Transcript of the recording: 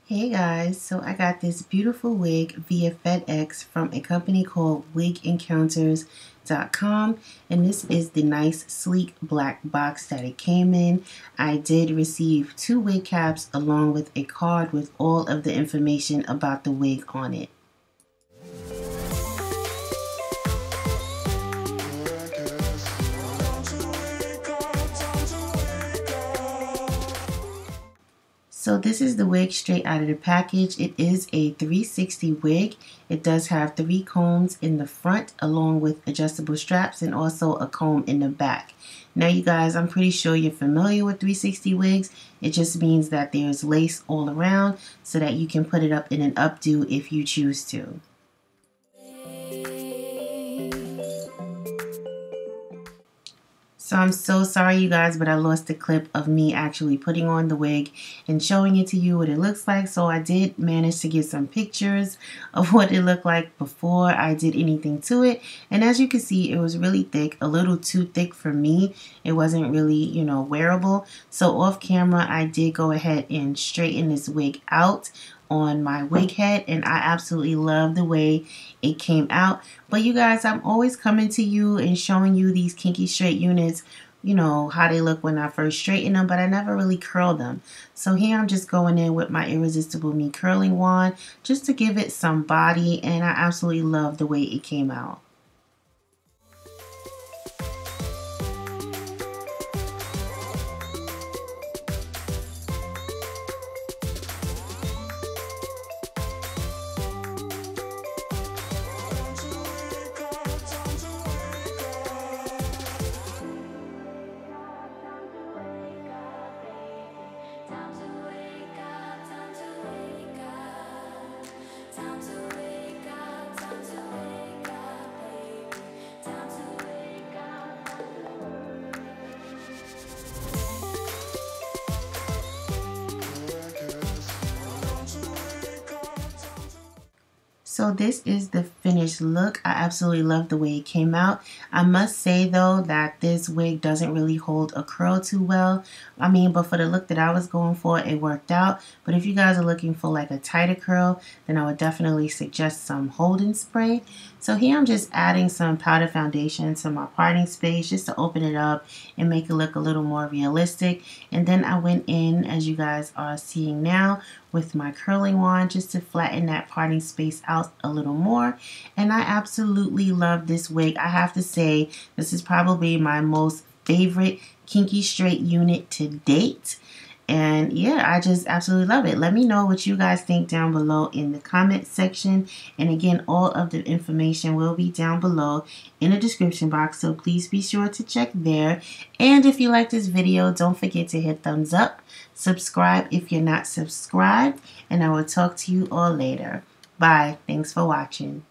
Hey guys, so I got this beautiful wig via FedEx from a company called WIGENCOUNTERS.com, and this is the nice sleek black box that it came in. I did receive 2 wig caps along with a card with all of the information about the wig on it. So this is the wig straight out of the package. It is a 360 wig. It does have 3 combs in the front along with adjustable straps and also a comb in the back. Now you guys, I'm pretty sure you're familiar with 360 wigs. It just means that there's lace all around so that you can put it up in an updo if you choose to. So I'm so sorry you guys, but I lost the clip of me actually putting on the wig and showing it to you what it looks like. So I did manage to get some pictures of what it looked like before I did anything to it. And as you can see, it was really thick, a little too thick for me. It wasn't really, you know, wearable. So off camera, I did go ahead and straighten this wig out on my wig head, and I absolutely love the way it came out. But you guys, I'm always coming to you and showing you these kinky straight units, you know, how they look when I first straighten them, but I never really curl them. So here I'm just going in with my Irresistible Me curling wand just to give it some body, and I absolutely love the way it came out. So this is the finished look. I absolutely love the way it came out. I must say though that this wig doesn't really hold a curl too well. I mean, but for the look that I was going for, it worked out. But if you guys are looking for like a tighter curl, then I would definitely suggest some holding spray. So here I'm just adding some powder foundation to my parting space just to open it up and make it look a little more realistic. And then I went in, as you guys are seeing now, with my curling wand just to flatten that parting space out a little more. And I absolutely love this wig. I have to say, this is probably my most favorite kinky straight unit to date. And yeah, I just absolutely love it. Let me know what you guys think down below in the comment section. And again, all of the information will be down below in the description box, so please be sure to check there. And if you like this video, don't forget to hit thumbs up, subscribe if you're not subscribed, and I will talk to you all later. Bye. Thanks for watching.